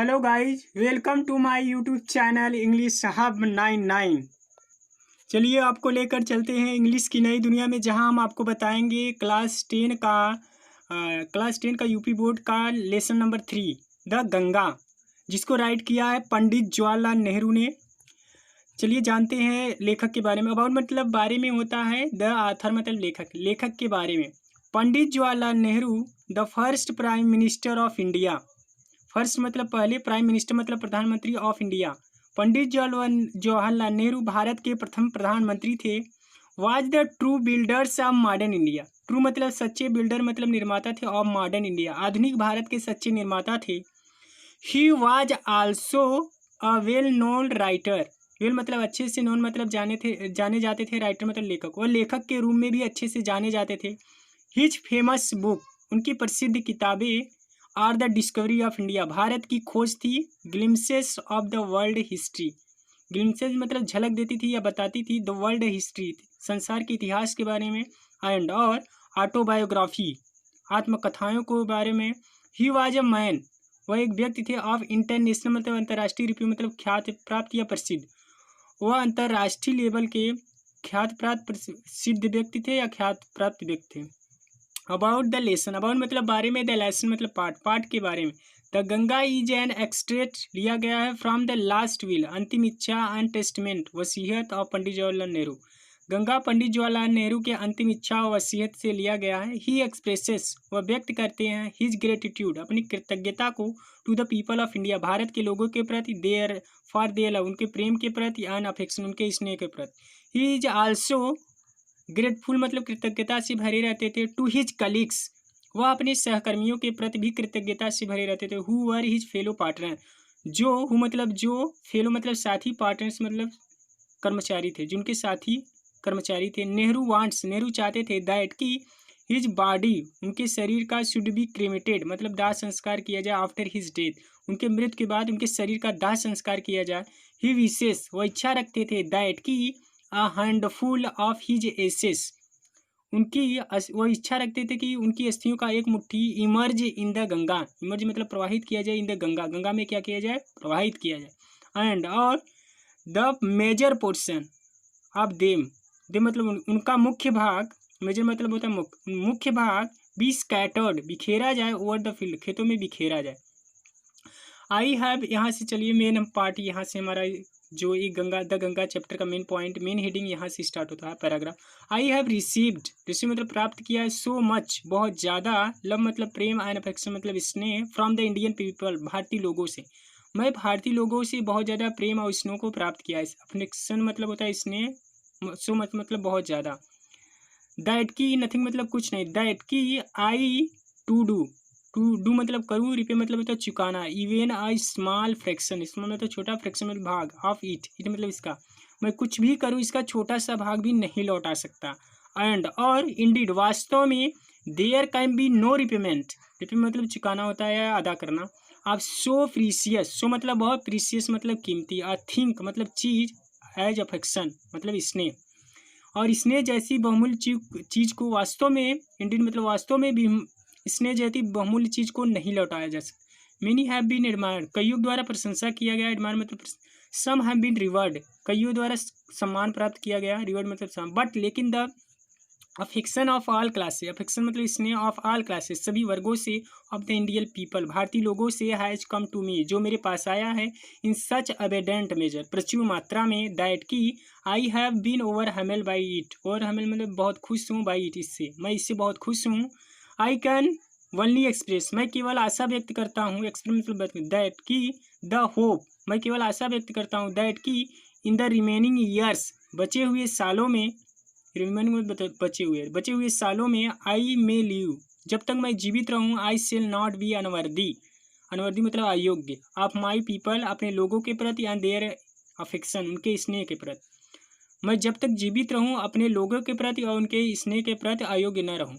Hello guys, welcome to my YouTube channel English Sahab 99। चलिए आपको लेकर चलते हैं इंग्लिश की नई दुनिया में, जहां हम आपको बताएंगे क्लास 10 का यूपी बोर्ड का लेसन नंबर 3 द गंगा, जिसको राइट किया है पंडित जवाहरलाल नेहरू ने। चलिए जानते हैं लेखक के बारे में। अबाउट मतलब बारे में होता है, द आथर मतलब लेखक के बारे में। Pandit Jawaharlal Nehru the first prime minister of India. First मतलब पहले, प्राइम मिनिस्टर मतलब प्रधानमंत्री ऑफ इंडिया। पंडित जवाहरलाल नेहरू भारत के प्रथम प्रधानमंत्री थे। Was the true builders of modern India. True मतलब सच्चे, बिल्डर मतलब निर्माता थे, ऑफ मॉडर्न इंडिया आधुनिक भारत के सच्चे निर्माता थे। He was also a well known writer. Well मतलब अच्छे से, नोन मतलब जाने जाते थे, राइटर मतलब लेखक, और लेखक के रूप में भी अच्छे से जाने जाते थे। हिज फेमस बुक, उनकी प्रसिद्ध किताबें are the discovery of India, भारत की खोज थी। Glimpses of the world history, glimpses मतलब झलक देती थी या बताती थी, द वर्ल्ड हिस्ट्री संसार के इतिहास के बारे में, एंड और ऑटोबायोग्राफी आत्मकथाओं के बारे में। ही वाज अ मैन, वह एक व्यक्ति थे, ऑफ इंटरनेशनल मतलब अंतर्राष्ट्रीय रिव्यू मतलब ख्याति प्राप्त या प्रसिद्ध, वह अंतर्राष्ट्रीय लेवल के ख्याति प्राप्त प्रसिद्ध व्यक्ति थे या ख्याति प्राप्त व्यक्ति थे। अबाउट द लेसन, अबाउट मतलब बारे में, द लेसन मतलब पाठ के बारे में। The Ganga is an extract लिया गया है फ्रॉम द लास्ट विल, अंतिम इच्छा एंड टेस्टमेंट वसीयत ऑफ पंडित जवाहरलाल नेहरू। गंगा पंडित जवाहरलाल नेहरू के अंतिम इच्छा और वसीयत से लिया गया है। ही एक्सप्रेसेस, वह व्यक्त करते हैं, हिज ग्रेटिट्यूड अपनी कृतज्ञता को, to the people of India भारत के लोगों के प्रति, देयर फॉर देयर लव उनके प्रेम के प्रति, एंड अफेक्शन उनके स्नेह के प्रति। ही इज आल्सो ग्रेटफुल मतलब कृतज्ञता से भरे रहते थे, टू हिज कलीग्स, वह अपने सहकर्मियों के प्रति भी कृतज्ञता से भरे रहते थे। Who were his fellow partner, जो हु मतलब जो, फेलो मतलब साथी, पार्टनर्स मतलब कर्मचारी थे, जिनके साथी कर्मचारी थे। नेहरू वांट्स, नेहरू चाहते थे, दैट की हिज बॉडी उनके शरीर का, शुड बी क्रेमेटेड मतलब दाह संस्कार किया जाए, आफ्टर हिज डेथ उनके मृत्यु के बाद उनके शरीर का दाह संस्कार किया जाए। ही विशेष, वह इच्छा रखते थे, दैट की a handful of his ashes, उनकी वो इच्छा रखते थे कि उनकी अस्थियों का एक मुट्ठी, emerge in the Ganga, emerge मतलब प्रवाहित किया जाए, इन द गंगा, गंगा में क्या किया जाए, प्रवाहित किया जाए। एंड और the major portion of them, they मतलब उनका मुख्य भाग, मेजर मतलब होता है मुख्य भाग, बी स्कैटर्ड बिखेरा जाए, ओवर द फील्ड खेतों में बिखेरा जाए। आई हैव, यहाँ से चलिए मेन पार्ट, यहाँ से हमारा जो ये द गंगा चैप्टर का मेन पॉइंट, मेन हेडिंग यहाँ से स्टार्ट होता है paragraph. I have received, receive मतलब प्राप्त किया है, सो मच बहुत ज़्यादा, लव मतलब प्रेम, एंड अफेक्शन मतलब स्नेह, फ्रॉम द इंडियन पीपल भारतीय लोगों से, मैं भारतीय लोगों से बहुत ज़्यादा प्रेम और स्नेह को प्राप्त किया है। अफेक्शन मतलब होता है स्नेह, सो मच मतलब बहुत ज़्यादा। दैट की नथिंग मतलब कुछ नहीं, दैट की आई टू डू मतलब करूँ, रिपे मतलब होता है चुकाना, इवन अ स्मॉल फ्रैक्शन, इसमें मतलब छोटा, फ्रैक्शन मतलब भाग, ऑफ इट मतलब इसका, मैं कुछ भी करूँ इसका छोटा सा भाग भी नहीं लौटा सकता। एंड और इंडीड वास्तव में, there can be no repayment, repay मतलब चुकाना होता है या अदा करना, आप सो प्रीसियस, सो मतलब बहुत, प्रीसियस मतलब कीमती, आ थिंक मतलब चीज, एज अफेक्शन मतलब स्नेह, और स्नेह जैसी बहुमूल्य चीज़ को वास्तव में, इंडीड मतलब वास्तव में भी, स्नेह जैसी बहुमूल्य चीज़ को नहीं लौटाया जा सकता। मेनी हैव बीन एडमायर्ड, कईयों द्वारा प्रशंसा किया गया, एडमायर मतलब सम हैव बीन रिवर्ड, कईयों द्वारा सम्मान प्राप्त किया गया, रिवर्ड मतलब सम, बट लेकिन the affection of all classes, affection मतलब स्नेह, ऑफ ऑल क्लासेस सभी वर्गों से, ऑफ द इंडियन पीपल भारतीय लोगों से, हैज कम टू मी जो मेरे पास आया है, इन सच अबेडेंट मेजर प्रचुर मात्रा में, दैट की I have been overwhelmed by it, overwhelmed मतलब बहुत खुश हूँ, बाई इट इससे, मैं इससे बहुत खुश हूँ। आई कैन वनली एक्सप्रेस, मैं केवल आशा व्यक्त करता हूँ, एक्सप्रेस मतलब दैट की द होप, मैं केवल आशा व्यक्त करता हूँ, दैट की इन द रिमेनिंग ईयर्स बचे हुए सालों में, बचे हुए सालों में, आई मे लिव जब तक मैं जीवित रहूँ, I shall not be unworthy, unworthy मतलब अयोग्य, ऑफ माई पीपल अपने लोगों के प्रति, एंड देयर अफेक्शन उनके स्नेह के प्रति, मैं जब तक जीवित रहूँ अपने लोगों के प्रति और उनके स्नेह के प्रति अयोग्य न रहूँ।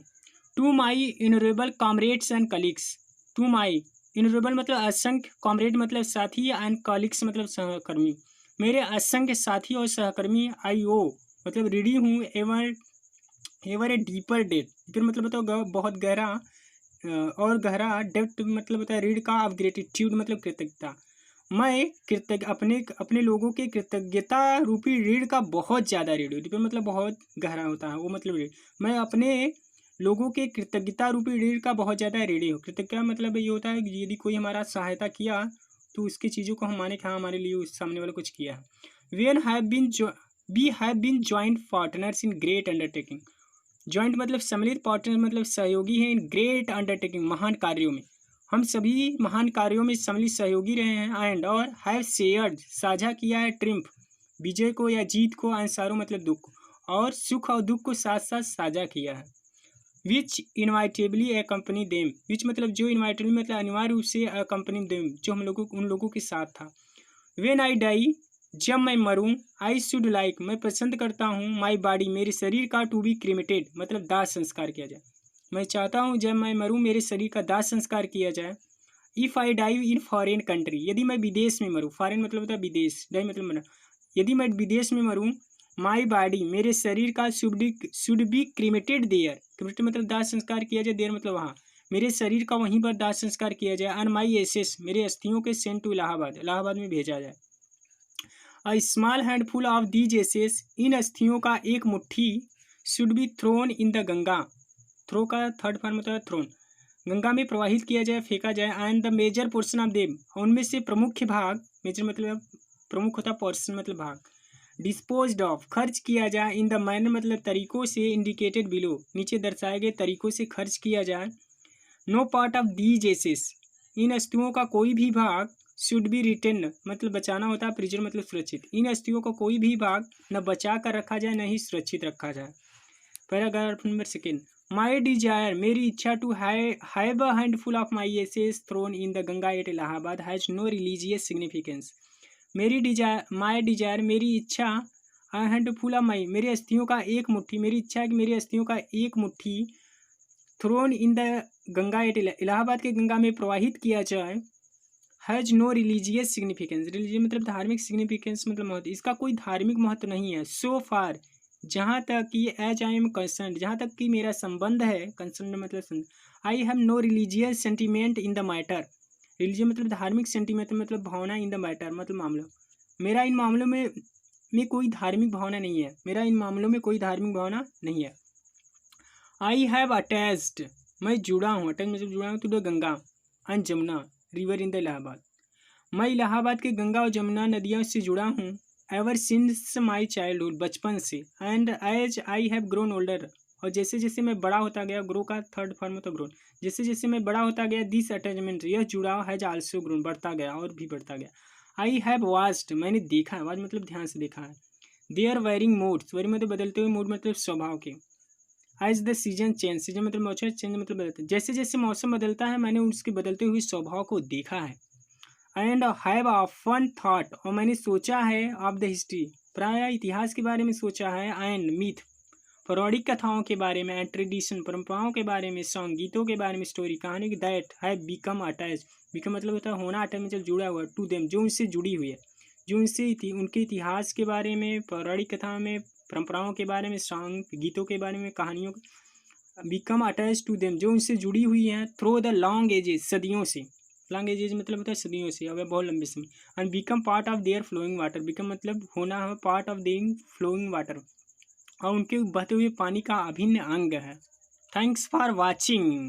To my innumerable comrades and colleagues, to my innumerable मतलब असंख्य, कॉमरेड मतलब साथी, एंड कॉलिग्स मतलब सहकर्मी, मेरे असंख्य साथी और सहकर्मी, आई ओ मतलब रीडी हूँ, एवर ए डीपर डेट, फिर मतलब तो बहुत गहरा, और गहरा, डेप्थ मतलब होता है रीड का, ऑफ ग्रेटिट्यूड मतलब कृतज्ञता। मैं कृतज्ञ अपने लोगों के कृतज्ञता रूपी ऋण का बहुत ज़्यादा ऋण हूँ, मतलब बहुत गहरा होता है वो, मतलब ऋण। मैं अपने लोगों के कृतज्ञता रूपी ऋण का बहुत ज़्यादा ऋणी हूँ। कृतज्ञता मतलब ये होता है कि यदि कोई हमारा सहायता किया तो उसकी चीज़ों को हम माने कि हाँ हमारे लिए उस सामने वाला कुछ किया है। We have been joint partners in great undertaking. Joint मतलब सम्मिलित, पार्टनर मतलब सहयोगी हैं, इन ग्रेट अंडरटेकिंग महान कार्यों में। हम सभी महान कार्यों में सम्मिलित सहयोगी रहे हैं। एंड और हैव शेयर्ड साझा किया है, ट्रिम्फ विजय को या जीत को, अंसारों मतलब दुख, और सुख और दुख को साथ साथ साझा किया है। विच इनवाइटेबली अकम्पनी देम, विच मतलब जो, इनवाइटेबली मतलब अनिवार्य रूप से, अकम्पनी देम जो हम लोगों उन लोगों के साथ था। वेन आई डाई जब मैं मरूं, आई शुड लाइक मैं पसंद करता हूँ, माई बॉडी मेरे शरीर का, टू बी क्रिमेटेड मतलब दाह संस्कार किया जाए। मैं चाहता हूँ जब मैं मरूं मेरे शरीर का दाह संस्कार किया जाए। If I die in foreign country, यदि मैं विदेश में मरूँ, फॉरेन मतलब होता है विदेश, डाई मतलब मरना, यदि मैं विदेश में मरूँ, माई बॉडी मेरे शरीर का, should be cremated there, cremated मतलब दाह संस्कार किया जाए, देयर मतलब वहाँ, मेरे शरीर का वहीं पर दाह संस्कार किया जाए। एंड माई एसेस मेरे अस्थियों के सेंट टू इलाहाबाद, इलाहाबाद में भेजा जाए। A small handful of these ashes, इन अस्थियों का एक मुट्ठी, should be thrown in the Ganga, throw का थर्ड फॉर्म होता है थ्रोन, गंगा में प्रवाहित किया जाए, फेंका जाए। And the major portion of them, उनमें से प्रमुख भाग, मेजर मतलब प्रमुख होता है, पोर्शन मतलब भाग, डिस्पोज्ड ऑफ खर्च किया जाए, इन द मैनर मतलब तरीकों से, इंडिकेटेड बिलो नीचे दर्शाए गए तरीकों से खर्च किया जाए। No part of these ashes, इन अस्थियों का कोई भी भाग, शुड बी रिटेन मतलब बचाना होता है, प्रिजर्व मतलब सुरक्षित, इन अस्थियों का कोई भी भाग न बचा कर रखा जाए न ही सुरक्षित रखा जाए। Paragraph number second, my desire मेरी इच्छा, to have a handful of my ashes thrown in the Ganga at Allahabad has no religious significance. मेरी डिजायर मेरी इच्छा, अ हैंडफुल ऑफ माई मेरे अस्थियों का एक मुट्ठी, मेरी इच्छा है कि मेरी अस्थियों का एक मुट्ठी, thrown in the Ganga at Allahabad के गंगा में प्रवाहित किया जाए। Has no religious significance, religious मतलब धार्मिक, सिग्निफिकेंस मतलब महत्व, इसका कोई धार्मिक महत्व नहीं है। सो फार जहाँ तक कि, एज आई एम कंसर्न जहाँ तक कि मेरा संबंध है, कंसर्न मतलब I have no religious sentiment in the matter, religious मतलब धार्मिक, सेंटिमेंट मतलब भावना, इन द मैटर मतलब मामला, मेरा इन मामलों में कोई धार्मिक भावना नहीं है, मेरा इन मामलों में कोई धार्मिक भावना नहीं है। आई हैव अटैच्ड मैं जुड़ा हूँ, अटैच मतलब जुड़ा हूँ, to the Ganga and Jamuna river in the Allahabad, मैं इलाहाबाद के गंगा और जमुना नदियों से जुड़ा हूँ। एवर सिंस माई चाइल्डहुड बचपन से। And as I have grown older और जैसे जैसे मैं बड़ा होता गया, ग्रो का थर्ड फॉर्म होता ग्रोन, जैसे जैसे मैं बड़ा होता गया, दिस अटैचमेंट यह जुड़ाव हैज आल्सो ग्रोन बढ़ता गया और भी बढ़ता गया। आई हैव वाच्ड मैंने देखा है, वाच मतलब ध्यान से देखा है। देयर वेरिंग मूड्स, वेरिंग मतलब बदलते हुए, मूड मतलब स्वभाव के। As the season change, season मतलब मौसम, चेंज मतलब बदलता है, जैसे जैसे मौसम बदलता है मैंने उसके बदलते हुए स्वभाव को देखा है। एंड हैव ऑफन थॉट और मैंने सोचा है, ऑफ द हिस्ट्री प्राय इतिहास के बारे में सोचा है, एंड मिथ पौराणिक कथाओं के बारे में, एंड ट्रेडिशन परंपराओं के बारे में, सॉन्ग गीतों के बारे में, स्टोरी कहानी की, that have become attach, become मतलब होता है होना, अटैच मतलब जुड़ा हुआ, टू देम जो उनसे जुड़ी हुई है, जो उनसे उनके इतिहास के बारे में, पौराणिक कथाओं में, परंपराओं के बारे में, सॉन्ग गीतों के बारे में, कहानियों, बिकम अटैच टू देम जो उनसे जुड़ी हुई हैं, थ्रो द लॉन्ग एजेस सदियों से, लॉन्ग एजेस मतलब होता है सदियों से, अब बहुत लंबे समय, and become part of their flowing water, become मतलब होना है, part of their flowing water और उनके बहते हुए पानी का अभिन्न अंग है। Thanks for watching.